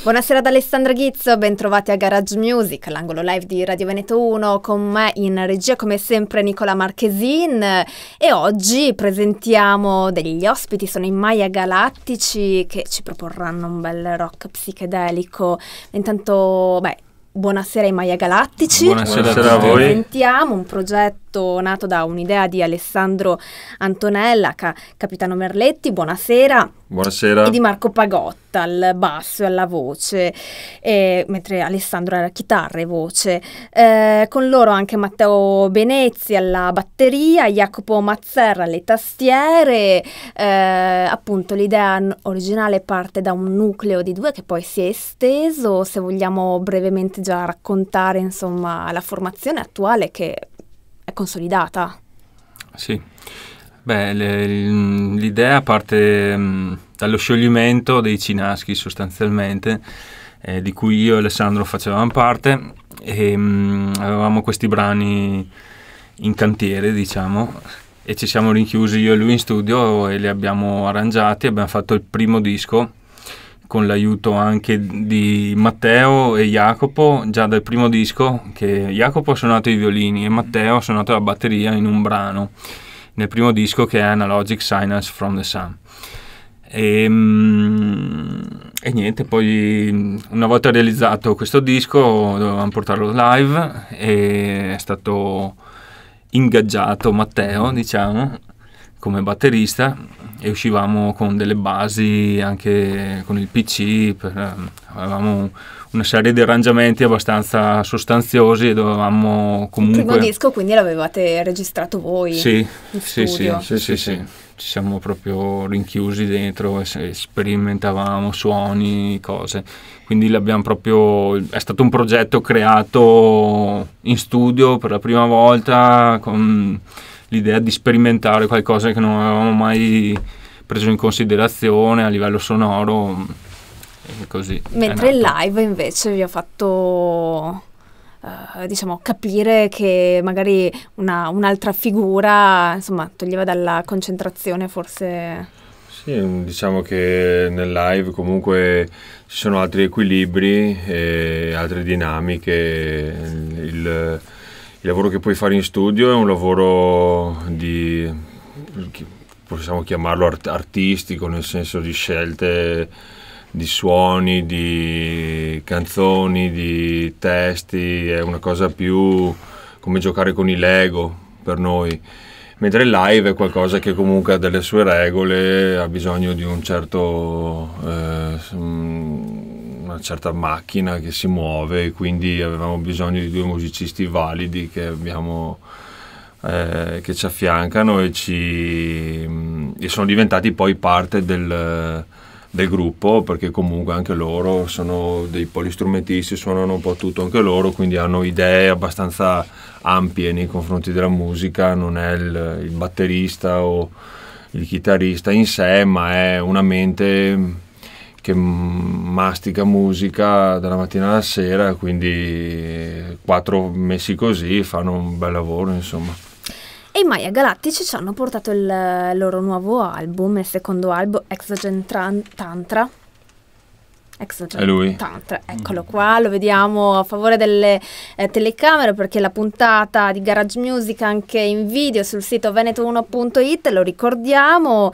Buonasera ad Alessandra Ghizzo, ben trovati a Garage Music, l'angolo live di Radio Veneto 1, con me in regia come sempre Nicola Marchesin, e oggi presentiamo degli ospiti, sono i Maya Galattici che ci proporranno un bel rock psichedelico. Intanto, buonasera ai Maya Galattici. Buonasera a voi. Presentiamo un progetto nato da un'idea di Alessandro Antonella, Capitano Merletti, buonasera. Buonasera. E di Marco Pagotta al basso e alla voce, mentre Alessandro era chitarra e voce. Con loro anche Matteo Benezzi alla batteria, Jacopo Mazzerra alle tastiere. Appunto l'idea originale parte da un nucleo di due che poi si è esteso. Se vogliamo brevemente già raccontare insomma la formazione attuale che è consolidata. Sì. L'idea parte dallo scioglimento dei Cinaschi sostanzialmente, di cui io e Alessandro facevamo parte, e avevamo questi brani in cantiere, diciamo, e ci siamo rinchiusi io e lui in studio e li abbiamo arrangiati. Abbiamo fatto il primo disco con l'aiuto anche di Matteo e Jacopo. Già dal primo disco, che Jacopo ha suonato i violini e Matteo ha suonato la batteria in un brano nel primo disco, che è Analogic Signals from the Sun. E niente, poi una volta realizzato questo disco dovevamo portarlo live e è stato ingaggiato Matteo, diciamo, come batterista, e uscivamo con delle basi anche con il PC. Avevamo una serie di arrangiamenti abbastanza sostanziosi e dovevamo comunque... Il primo disco quindi l'avevate registrato voi? Sì, in studio? Sì. Ci siamo proprio rinchiusi dentro e sperimentavamo suoni, cose. Quindi l'abbiamo proprio... È stato un progetto creato in studio per la prima volta, con l'idea di sperimentare qualcosa che non avevamo mai preso in considerazione a livello sonoro. Così. Mentre il live invece vi ha fatto diciamo capire che magari un'altra figura insomma toglieva dalla concentrazione, forse. Sì, diciamo che nel live comunque ci sono altri equilibri e altre dinamiche. Il lavoro che puoi fare in studio è un lavoro possiamo chiamarlo artistico, nel senso di scelte di suoni, di canzoni, di testi. È una cosa più come giocare con i Lego per noi, mentre il live è qualcosa che comunque ha delle sue regole, ha bisogno di un certo una certa macchina che si muove, quindi avevamo bisogno di due musicisti validi che abbiamo che ci affiancano e sono diventati poi parte del gruppo, perché comunque anche loro sono dei polistrumentisti, suonano un po' tutto anche loro, quindi hanno idee abbastanza ampie nei confronti della musica. Non è il batterista o il chitarrista in sé, ma è una mente che mastica musica dalla mattina alla sera, quindi 4 messi così fanno un bel lavoro, insomma. E i Maya Galattici ci hanno portato il loro nuovo album, il secondo album, Exogen Tantra. È lui. Tantra, eccolo qua, lo vediamo a favore delle telecamere, perché la puntata di Garage Music anche in video sul sito veneto1.it, lo ricordiamo,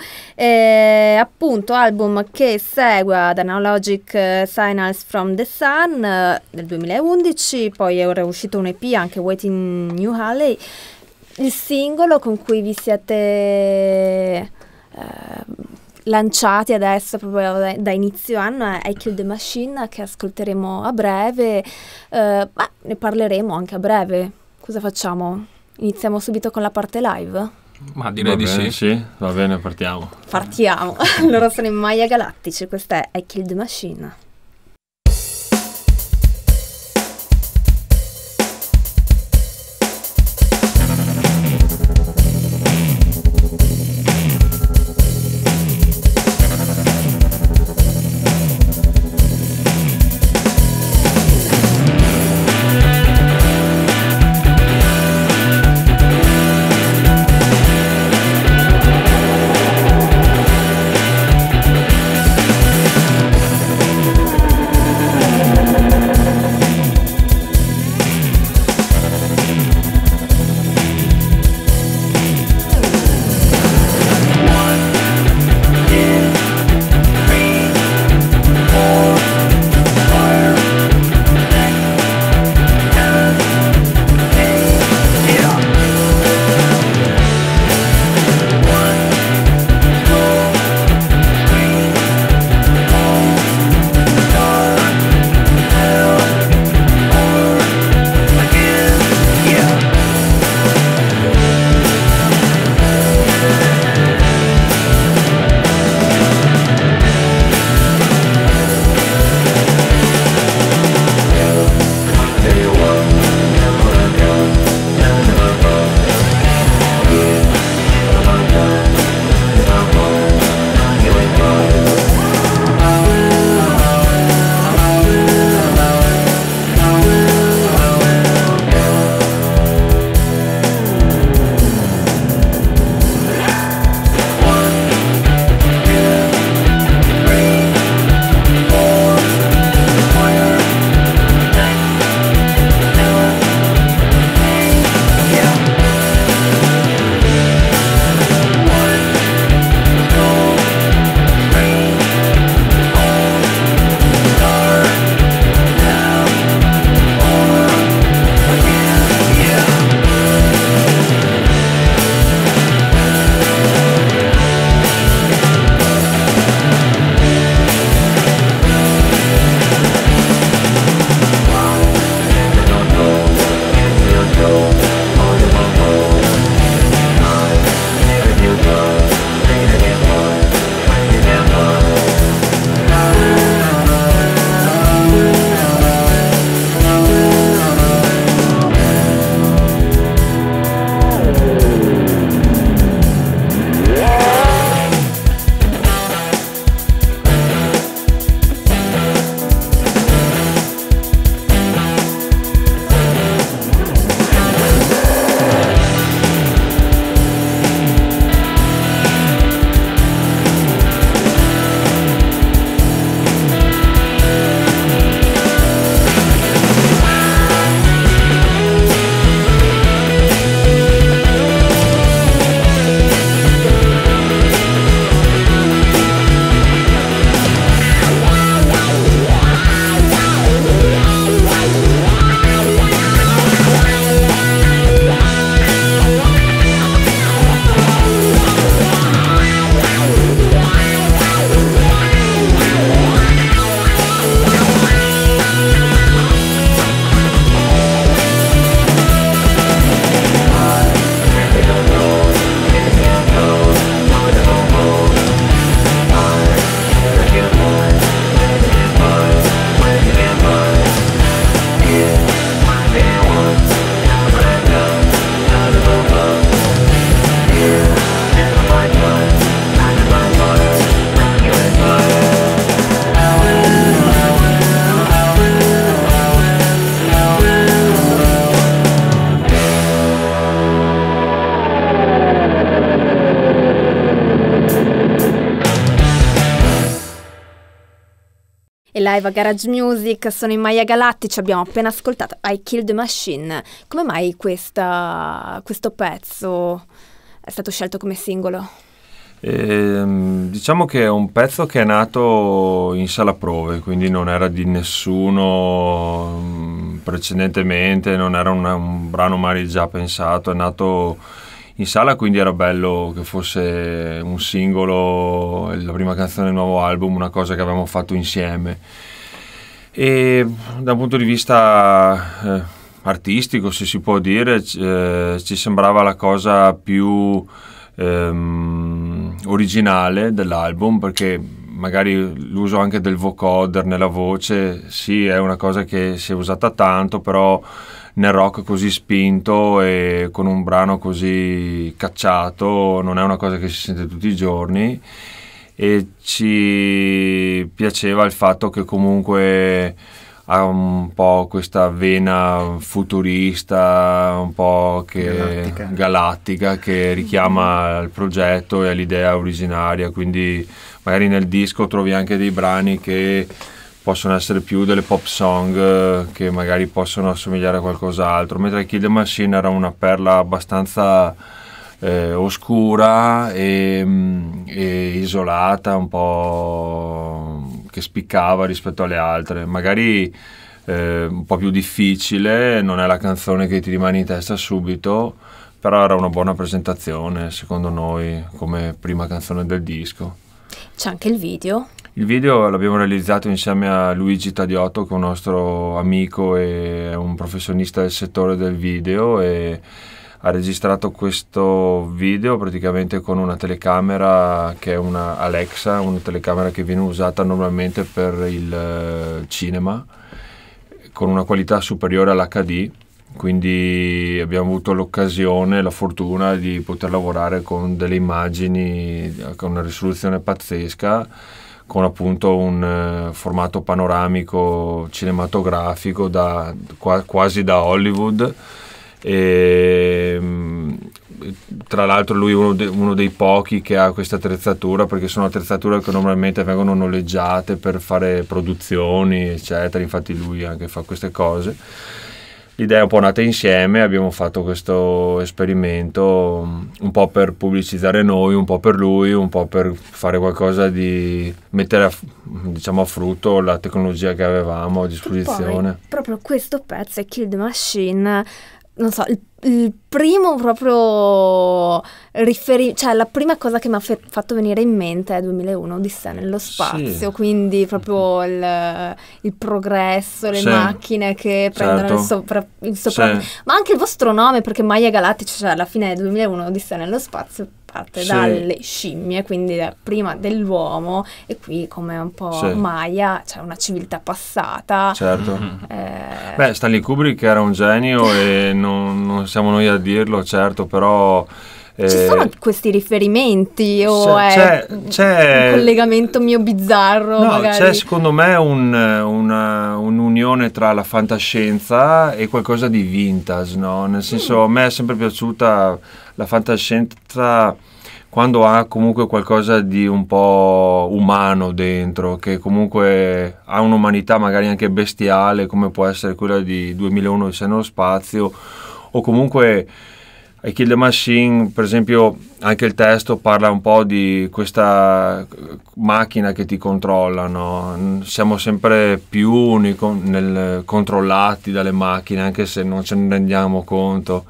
appunto album che segue ad Analogic Signals from the Sun del 2011, poi è uscito un EP anche Waiting New Alley. Il singolo con cui vi siete lanciati adesso proprio da inizio anno è I Kill the Machine, che ascolteremo a breve, ne parleremo anche a breve. Cosa facciamo? Iniziamo subito con la parte live? Ma direi di sì. Sì, va bene, partiamo. Loro sono i Maya Galattici, questa è I Kill the Machine. live a Garage Music, sono in Maya Galattici, abbiamo appena ascoltato I Killed the Machine. Come mai questo pezzo è stato scelto come singolo? Diciamo che è un pezzo che è nato in sala prove, quindi non era di nessuno precedentemente, non era un brano mai già pensato, è nato in sala, quindi era bello che fosse un singolo, la prima canzone del nuovo album, una cosa che avevamo fatto insieme. E da un punto di vista artistico, se si può dire, ci sembrava la cosa più originale dell'album, perché magari l'uso anche del vocoder nella voce, sì, è una cosa che si è usata tanto, però nel rock così spinto e con un brano così cacciato non è una cosa che si sente tutti i giorni, e ci piaceva il fatto che comunque ha un po' questa vena futurista, un po' galattica che richiama al progetto e all'idea originaria, quindi magari nel disco trovi anche dei brani che possono essere più delle pop song, che magari possono assomigliare a qualcos'altro, mentre Kill the Machine era una perla abbastanza oscura e isolata, un po' che spiccava rispetto alle altre, magari un po' più difficile, non è la canzone che ti rimane in testa subito, però era una buona presentazione secondo noi come prima canzone del disco. C'è anche il video? Il video l'abbiamo realizzato insieme a Luigi Tadiotto, che è un nostro amico e è un professionista del settore del video, e ha registrato questo video praticamente con una telecamera che è una Alexa, una telecamera che viene usata normalmente per il cinema, con una qualità superiore all'HD, quindi abbiamo avuto l'occasione, la fortuna di poter lavorare con delle immagini con una risoluzione pazzesca, con appunto un formato panoramico cinematografico quasi da Hollywood. E tra l'altro lui è uno dei pochi che ha questa attrezzatura, perché sono attrezzature che normalmente vengono noleggiate per fare produzioni eccetera, infatti lui anche fa queste cose. L'idea è un po' nata insieme, abbiamo fatto questo esperimento un po' per pubblicizzare noi, un po' per lui, un po' per fare qualcosa di mettere a frutto la tecnologia che avevamo a disposizione. Poi, proprio questo pezzo è Kill the Machine, non so, il primo proprio cioè la prima cosa che mi ha fatto venire in mente è 2001 Odissea nello spazio, sì. Quindi proprio il progresso, le macchine che prendono il sopra, ma anche il vostro nome, perché Maya Galattici, cioè alla fine 2001 Odissea nello spazio parte dalle scimmie, quindi prima dell'uomo, e qui come un po' Maya, c'è una civiltà passata. Certo. Beh, Stanley Kubrick era un genio e non siamo noi a dirlo, certo, però ci sono questi riferimenti o c'è un collegamento mio bizzarro? No, magari? C'è secondo me un'unione tra la fantascienza e qualcosa di vintage, no? Nel senso, a me è sempre piaciuta la fantascienza quando ha comunque qualcosa di un po' umano dentro, che comunque ha un'umanità magari anche bestiale, come può essere quella di 2001 Odissea nello spazio, o comunque I Kill the Machine, per esempio, anche il testo parla un po' di questa macchina che ti controlla, no? Siamo sempre più controllati dalle macchine, anche se non ce ne rendiamo conto.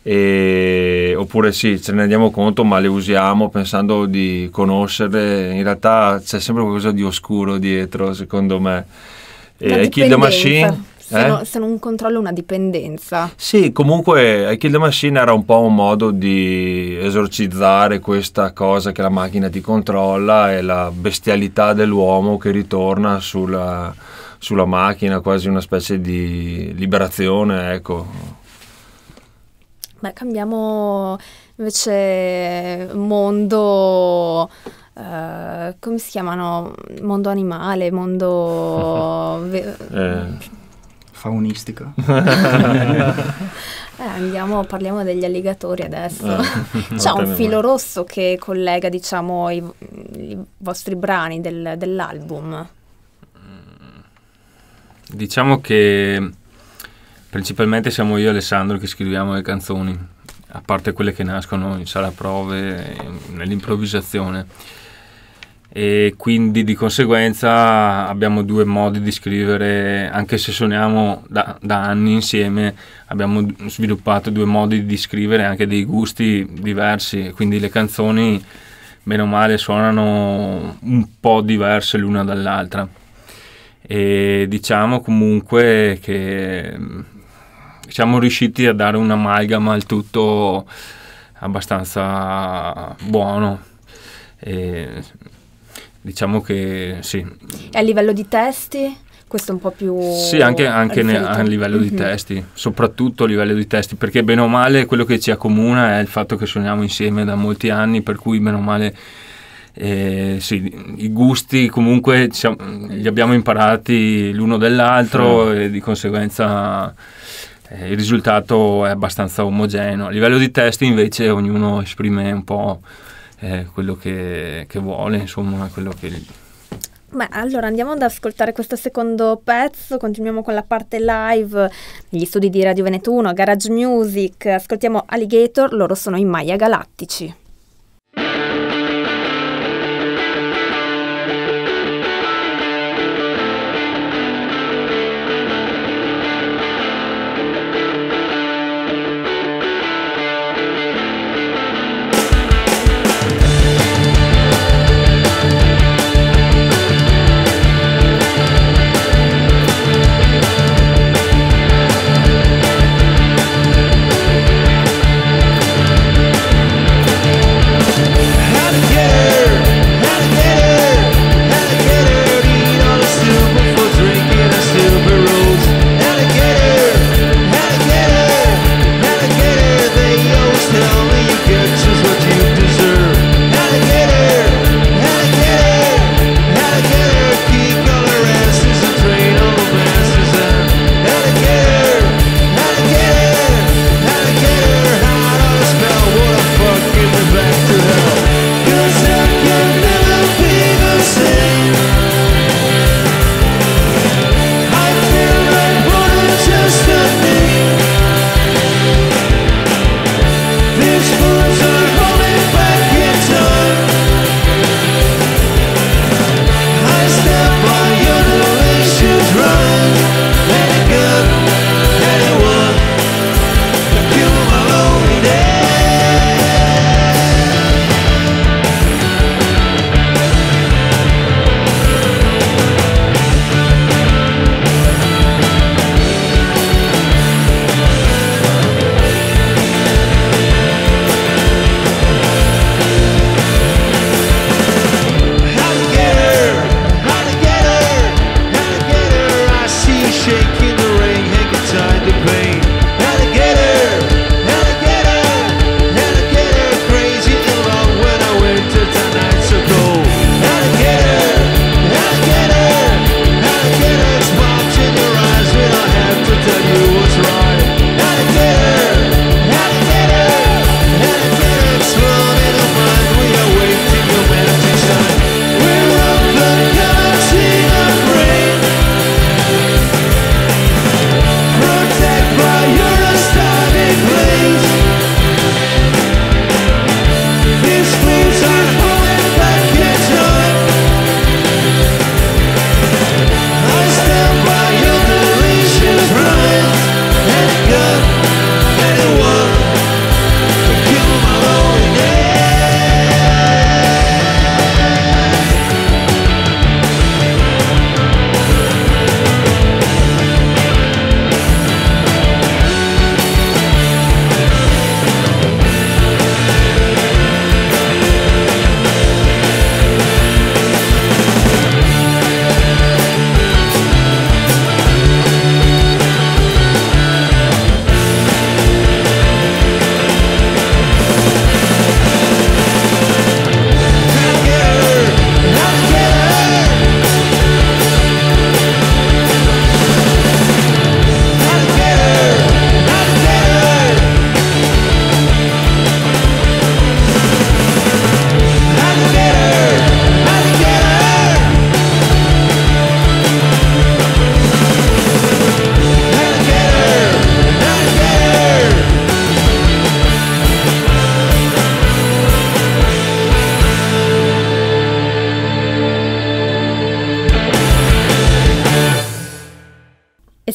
Oppure sì, ce ne rendiamo conto, ma le usiamo pensando di conoscerle. In realtà c'è sempre qualcosa di oscuro dietro, secondo me. I Kill the Machine... Se non controllo una dipendenza. Sì, comunque I Kill the Machine era un po' un modo di esorcizzare questa cosa che la macchina ti controlla e la bestialità dell'uomo che ritorna sulla macchina, quasi una specie di liberazione, ecco. Beh, cambiamo invece mondo... come si chiamano? Mondo animale, mondo... faunistico. Parliamo degli alligatori adesso. C'è un filo rosso che collega, diciamo, i vostri brani dell'album. Diciamo che principalmente siamo io e Alessandro che scriviamo le canzoni, a parte quelle che nascono in sala prove, nell'improvvisazione. E quindi di conseguenza abbiamo due modi di scrivere, anche se suoniamo da anni insieme, abbiamo sviluppato due modi di scrivere, anche dei gusti diversi, quindi le canzoni bene o male suonano un po' diverse l'una dall'altra, e diciamo comunque che siamo riusciti a dare un'amalgama al tutto abbastanza buono, e diciamo che sì. E a livello di testi? Questo è un po' più... Sì, anche a livello di testi, soprattutto a livello di testi, perché bene o male quello che ci accomuna è il fatto che suoniamo insieme da molti anni, per cui bene o male sì, i gusti comunque li abbiamo imparati l'uno dall'altro, e di conseguenza il risultato è abbastanza omogeneo. A livello di testi invece ognuno esprime un po' quello che vuole, insomma, quello che... Beh, allora andiamo ad ascoltare questo secondo pezzo, continuiamo con la parte live negli studi di Radio Veneto 1, Garage Music, ascoltiamo Alligator, loro sono i Maya Galattici.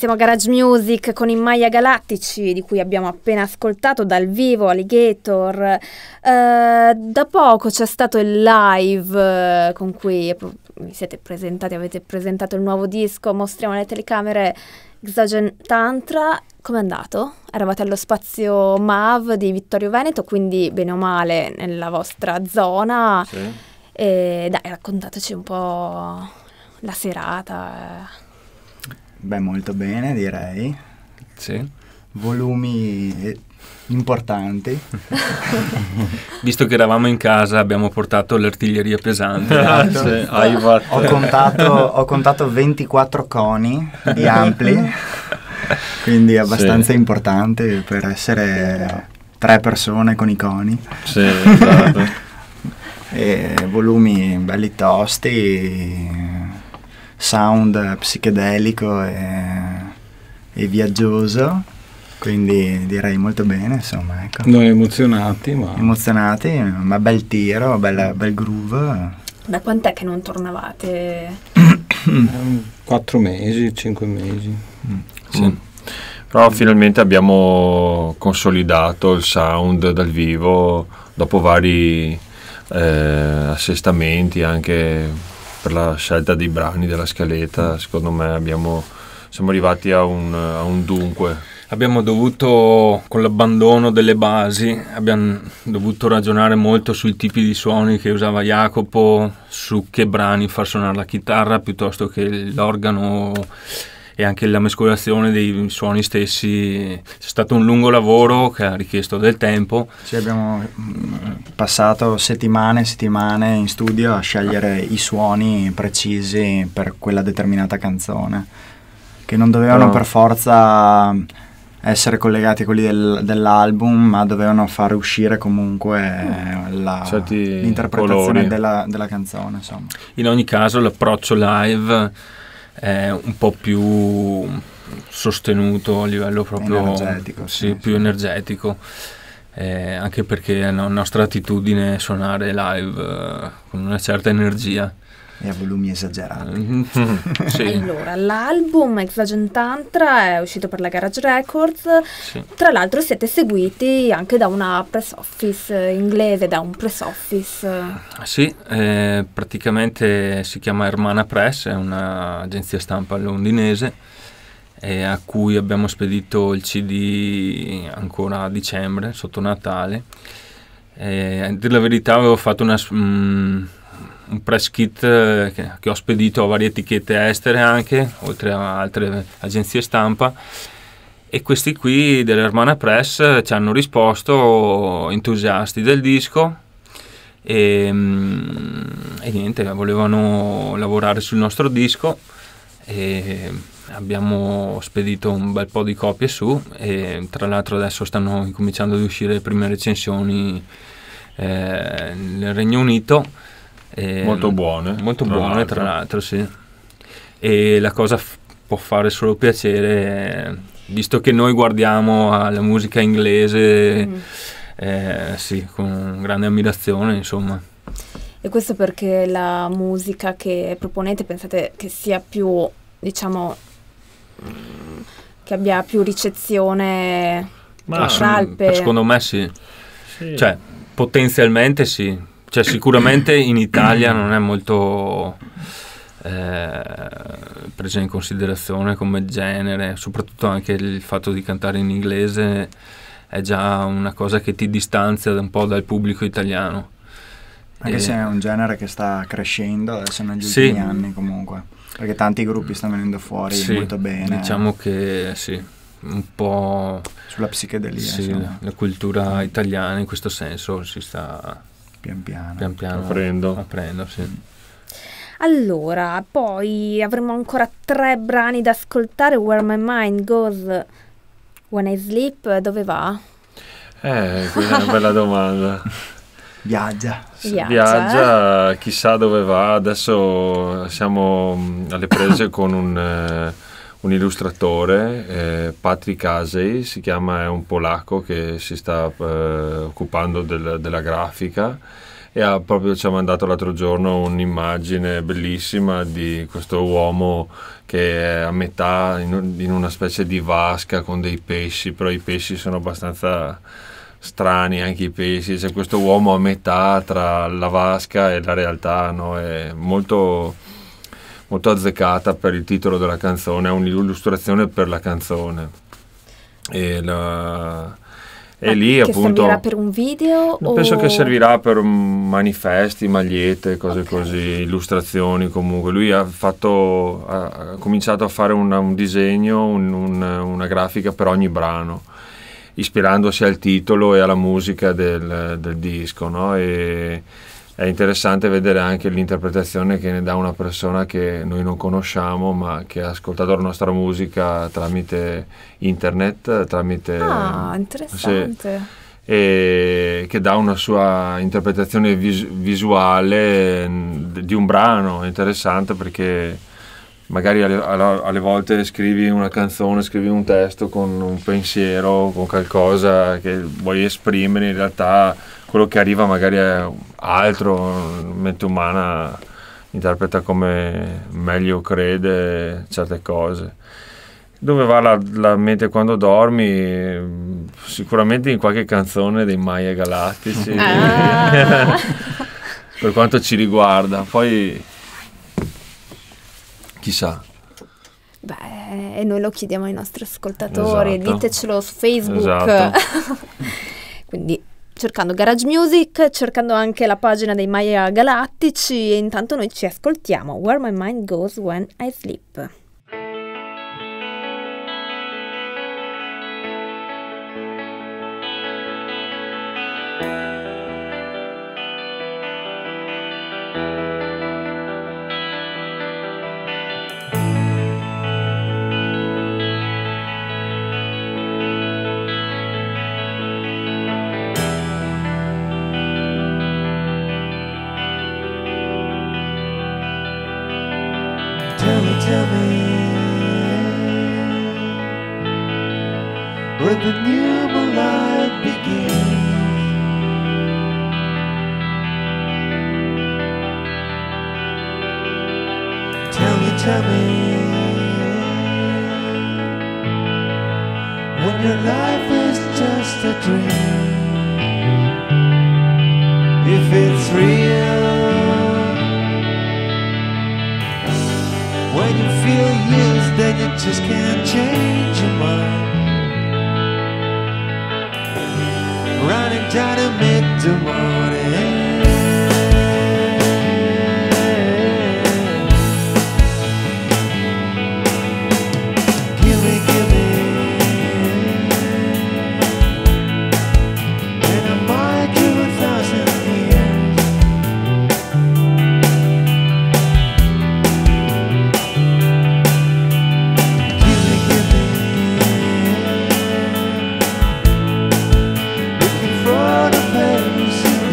siamo a Garage Music con i Maya Galattici, di cui abbiamo appena ascoltato dal vivo Alligator. Da poco c'è stato il live con cui vi siete presentati, avete presentato il nuovo disco, mostriamo alle telecamere Exogen Tantra. Com'è andato? Eravate allo spazio MAV di Vittorio Veneto, quindi bene o male nella vostra zona. Sì. E dai, raccontateci un po' la serata. Beh, molto bene, direi. Sì. Volumi importanti. Visto che eravamo in casa abbiamo portato l'artiglieria pesante. Sì, Ho contato 24 coni di ampli, quindi abbastanza importante per essere 3 persone con i coni. Sì, esatto. E volumi belli tosti, sound psichedelico e viaggioso, quindi direi molto bene, insomma, ecco. Noi emozionati, Ma bel tiro, bel groove. Da quant'è che non tornavate? 4 mesi, 5 mesi. Sì. Però finalmente abbiamo consolidato il sound dal vivo dopo vari assestamenti, anche per la scelta dei brani della scaletta. Secondo me siamo arrivati a un dunque. Abbiamo dovuto, con l'abbandono delle basi, abbiamo dovuto ragionare molto sui tipi di suoni che usava Jacopo, su che brani far suonare la chitarra piuttosto che l'organo, e anche la mescolazione dei suoni stessi. C'è stato un lungo lavoro che ha richiesto del tempo. Sì, abbiamo passato settimane e settimane in studio a scegliere i suoni precisi per quella determinata canzone, che non dovevano per forza essere collegati a quelli dell'album, ma dovevano far uscire comunque l'interpretazione della canzone, insomma. In ogni caso l'approccio live è un po' più sostenuto a livello proprio energetico, sì, più energetico, anche perché è la nostra attitudine è suonare live con una certa energia e a volumi esagerati. Sì. Allora, l'album Exogen Tantra è uscito per la Garage Records. Sì. Tra l'altro siete seguiti anche da una press office inglese, da un press office. Sì, praticamente si chiama Hermana Press, è un'agenzia stampa londinese, a cui abbiamo spedito il CD ancora a dicembre, sotto Natale. A dire la verità avevo fatto un press kit che ho spedito a varie etichette estere anche, oltre a altre agenzie stampa, e questi qui dell'Hermana Press ci hanno risposto entusiasti del disco e niente, volevano lavorare sul nostro disco e abbiamo spedito un bel po' di copie su, e tra l'altro adesso stanno incominciando ad uscire le prime recensioni nel Regno Unito. Molto buone tra l'altro, sì. E la cosa può fare solo piacere, visto che noi guardiamo alla musica inglese sì, con grande ammirazione, insomma. E questo perché la musica che proponete pensate che sia più, diciamo, che abbia più ricezione secondo me sì. Cioè potenzialmente sì. Cioè sicuramente in Italia non è molto presa in considerazione come genere, soprattutto anche il fatto di cantare in inglese è già una cosa che ti distanzia un po' dal pubblico italiano. Anche se è un genere che sta crescendo adesso negli ultimi anni comunque, perché tanti gruppi stanno venendo fuori molto bene. Diciamo che sì, un po' sulla psichedelia. Sì, la cultura italiana in questo senso si sta pian piano aprendo, sì. Allora, poi avremo ancora 3 brani da ascoltare. Where My Mind Goes When I Sleep, dove va? Quella è una bella domanda. Viaggia, chissà dove va. Adesso siamo alle prese con un illustratore, Patrick Asey si chiama, è un polacco che si sta occupando della grafica, e ci ha mandato l'altro giorno un'immagine bellissima di questo uomo che è a metà in una specie di vasca con dei pesci, però i pesci sono abbastanza strani, anche i pesci. C'è questo uomo a metà tra la vasca e la realtà, no? È molto, molto azzeccata per il titolo della canzone, è un'illustrazione per la canzone. E lì che appunto servirà per un video? Penso che servirà per manifesti, magliette, cose così, illustrazioni. Comunque lui ha cominciato a fare un disegno, una grafica per ogni brano, ispirandosi al titolo e alla musica del disco, no? E è interessante vedere anche l'interpretazione che ne dà una persona che noi non conosciamo, ma che ha ascoltato la nostra musica tramite internet, interessante. E che dà una sua interpretazione visuale di un brano. È interessante perché magari alle volte scrivi una canzone, scrivi un testo con un pensiero, con qualcosa che vuoi esprimere, in realtà quello che arriva magari è altro, la mente umana interpreta come meglio crede certe cose. Dove va la mente quando dormi? Sicuramente in qualche canzone dei Maya Galattici, per quanto ci riguarda, poi chissà. Beh, e noi lo chiediamo ai nostri ascoltatori, Esatto. ditecelo su Facebook. Esatto. Quindi cercando Garage Music, cercando anche la pagina dei Maya Galattici, e intanto noi ci ascoltiamo Where My Mind Goes When I Sleep. Tell me where the new moonlight begins. Tell me when your life is just a dream. If it's real, when you feel yes, then you just can't change your mind. Running down to meet the morning. Give me, and I might do 1,000 years. Give me, looking for the place.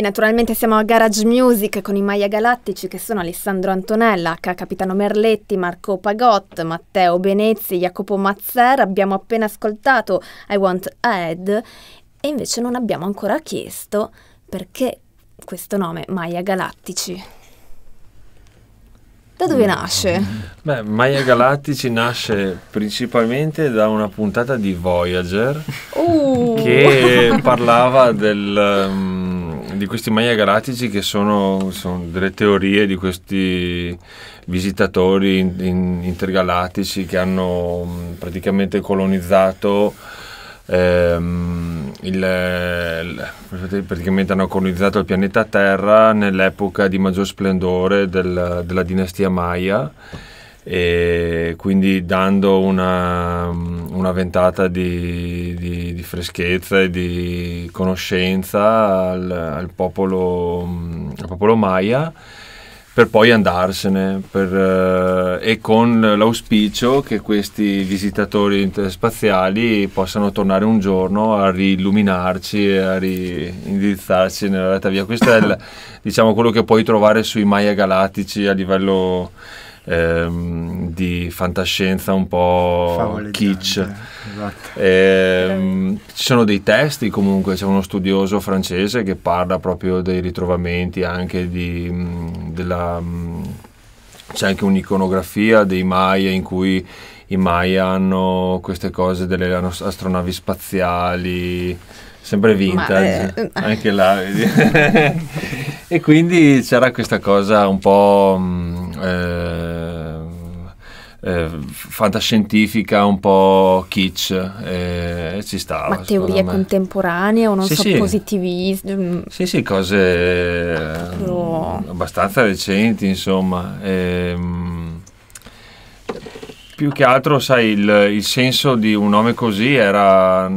E naturalmente siamo a Garage Music con i Maya Galattici, che sono Alessandro Antonella, Capitano Merletti, Marco Pagott, Matteo Benezzi, Jacopo Mazzer. Abbiamo appena ascoltato I Want Ahead e invece non abbiamo ancora chiesto perché questo nome Maya Galattici. Da dove nasce? Beh, Maya Galattici nasce principalmente da una puntata di Voyager che parlava di questi Maya Galattici, che sono delle teorie di questi visitatori intergalattici che hanno praticamente colonizzato praticamente hanno colonizzato il pianeta Terra nell'epoca di maggior splendore della dinastia Maya, e quindi dando una ventata di freschezza e di conoscenza al popolo Maya, per poi andarsene, e con l'auspicio che questi visitatori interspaziali possano tornare un giorno a riilluminarci e a indirizzarci nella retta via. Questo è diciamo quello che puoi trovare sui Maya Galattici a livello di fantascienza un po' kitsch. Esatto. Ci sono dei testi, comunque c'è uno studioso francese che parla proprio dei ritrovamenti, anche c'è anche un'iconografia dei Maya in cui i Maya hanno queste cose delle astronavi spaziali, sempre vintage, anche là. E quindi c'era questa cosa un po' fantascientifica, un po' kitsch, e ci stava. Ma teorie contemporanee o non so, positivismo? Sì, cose abbastanza recenti, insomma. Più che altro, sai, il senso di un nome così era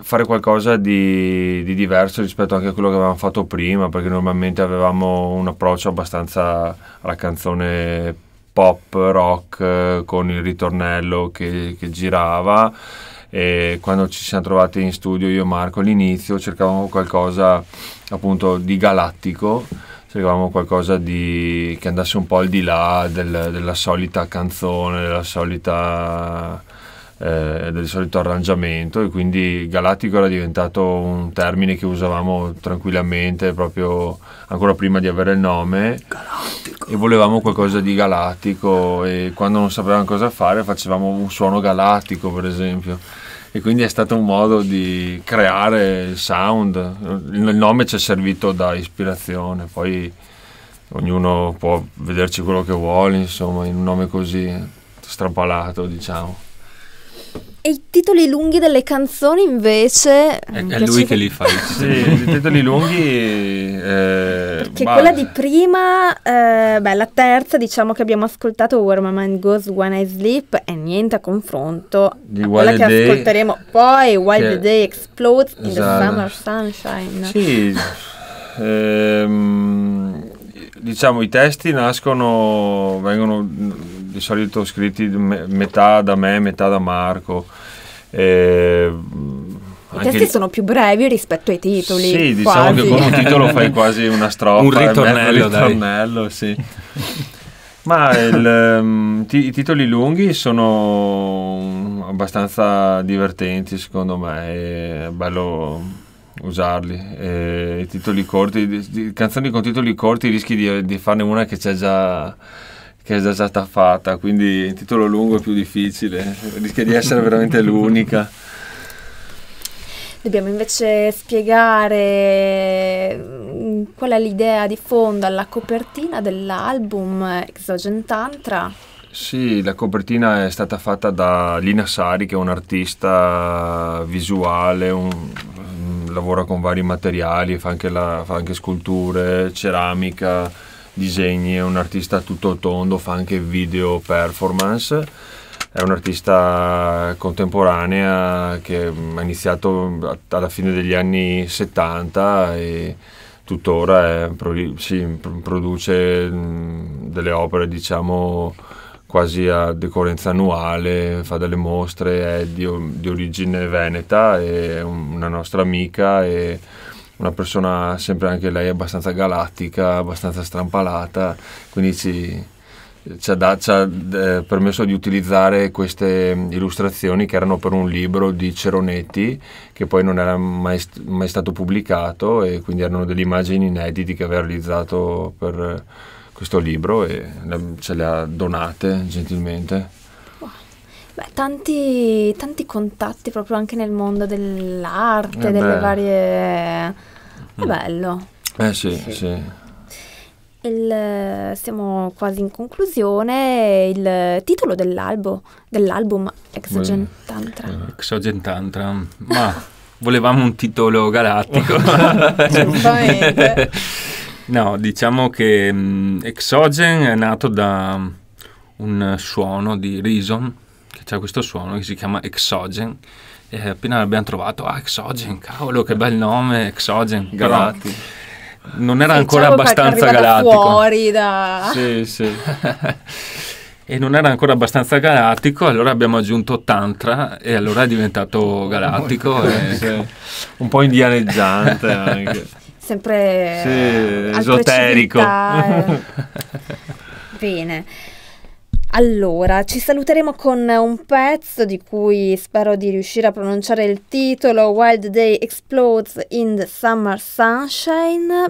fare qualcosa di diverso rispetto anche a quello che avevamo fatto prima, perché normalmente avevamo un approccio abbastanza alla canzone pop rock, con il ritornello che girava, e quando ci siamo trovati in studio io e Marco all'inizio cercavamo qualcosa appunto di galattico, cercavamo qualcosa che andasse un po' al di là della solita canzone, del solito arrangiamento, e quindi galattico era diventato un termine che usavamo tranquillamente proprio ancora prima di avere il nome. Galattico. E volevamo qualcosa di galattico, e quando non sapevamo cosa fare facevamo un suono galattico, per esempio, e quindi è stato un modo di creare il sound. Il nome ci è servito da ispirazione, poi ognuno può vederci quello che vuole, insomma, in un nome così strampalato, diciamo. E i titoli lunghi delle canzoni invece è lui che li fa. Sì, i titoli lunghi, perché quella di prima, la terza, diciamo, che abbiamo ascoltato, Where My Mind Goes When I Sleep, è niente a confronto di a quella che ascolteremo poi, While the Day Explodes in esatto. the Summer Sunshine. Sì, diciamo i testi vengono di solito scritti metà da me, metà da Marco. I testi sono più brevi rispetto ai titoli. Sì, diciamo che con un titolo fai quasi una strofa, un ritornello, sì. Ma i titoli lunghi sono abbastanza divertenti, secondo me, è bello usarli. I titoli corti, canzoni con titoli corti, rischi di farne una che è già stata fatta, quindi il titolo lungo è più difficile, rischia di essere veramente l'unica. Dobbiamo invece spiegare qual è l'idea di fondo alla copertina dell'album Exogen Tantra. Sì, la copertina è stata fatta da Lina Sari, che è un artista visuale, lavora con vari materiali, fa anche sculture, ceramica, disegni, è un artista tutto tondo, fa anche video performance. È un'artista contemporanea che ha iniziato alla fine degli anni 70 e tuttora produce delle opere, diciamo, quasi a decorrenza annuale, fa delle mostre, è di origine veneta, è una nostra amica e una persona sempre anche lei abbastanza galattica, abbastanza strampalata, quindi ci ha permesso di utilizzare queste illustrazioni che erano per un libro di Ceronetti che poi non era mai stato pubblicato, e quindi erano delle immagini inediti che aveva realizzato per questo libro e ce le ha donate gentilmente. Beh, tanti contatti proprio anche nel mondo dell'arte, delle varie... È bello. Sì. Siamo quasi in conclusione. Il titolo dell'album Exogen Tantra. Exogen Tantra, ma volevamo un titolo galattico. Giustamente. No, diciamo che Exogen è nato da un suono di Reason, che c'è questo suono che si chiama Exogen, e appena l'abbiamo trovato, Exogen, cavolo che bel nome, Exogen, Galatti. Non era ancora abbastanza galattico. Fuori da... Sì. E non era ancora abbastanza galattico, allora abbiamo aggiunto Tantra e allora è diventato galattico. Un po' indianeggiante anche. Sempre esoterico. Bene. Allora, ci saluteremo con un pezzo di cui spero di riuscire a pronunciare il titolo, Wild Day Explodes in the Summer Sunshine.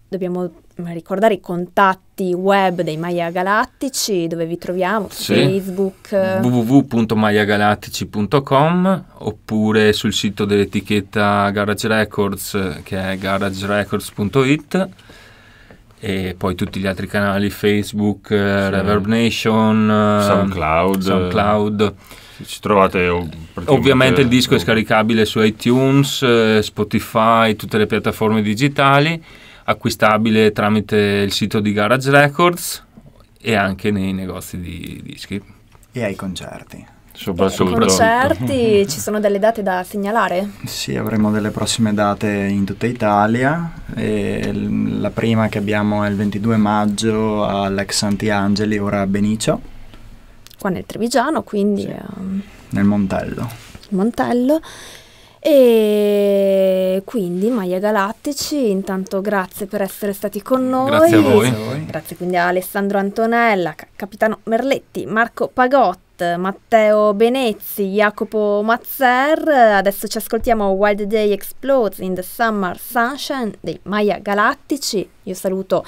Dobbiamo ricordare i contatti web dei Maya Galattici, dove vi troviamo, su Facebook. www.mayagalattici.com oppure sul sito dell'etichetta Garage Records, che è garagerecords.it. E poi tutti gli altri canali, Facebook, Reverb Nation, SoundCloud. Ci trovate ovviamente il disco è scaricabile su iTunes, Spotify, tutte le piattaforme digitali, acquistabile tramite il sito di Garage Records e anche nei negozi di dischi. E ai concerti. Soprattutto. Concerti, ci sono delle date da segnalare? Sì, avremo delle prossime date in tutta Italia. E la prima che abbiamo è il 22 maggio all'Ex Santi Angeli, ora a Benicio. Qua nel Trevigiano, quindi... Sì. Nel Montello. E quindi Maya Galattici, intanto grazie per essere stati con noi. Grazie a voi. Grazie quindi a Alessandro Antonella, Capitano Merletti, Marco Pagott, Matteo Benezzi, Jacopo Mazzer. Adesso ci ascoltiamo Wild Day Explodes in the Summer Sunshine dei Maya Galattici. Io saluto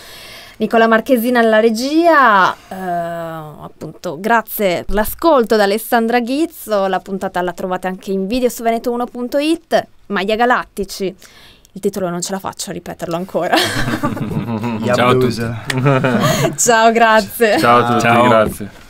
Nicola Marchesina alla regia, appunto grazie per l'ascolto da Alessandra Ghizzo. La puntata la trovate anche in video su veneto1.it. Maya Galattici, il titolo non ce la faccio a ripeterlo ancora. Ciao a tutti. Ciao, grazie. Ciao a tutti, grazie.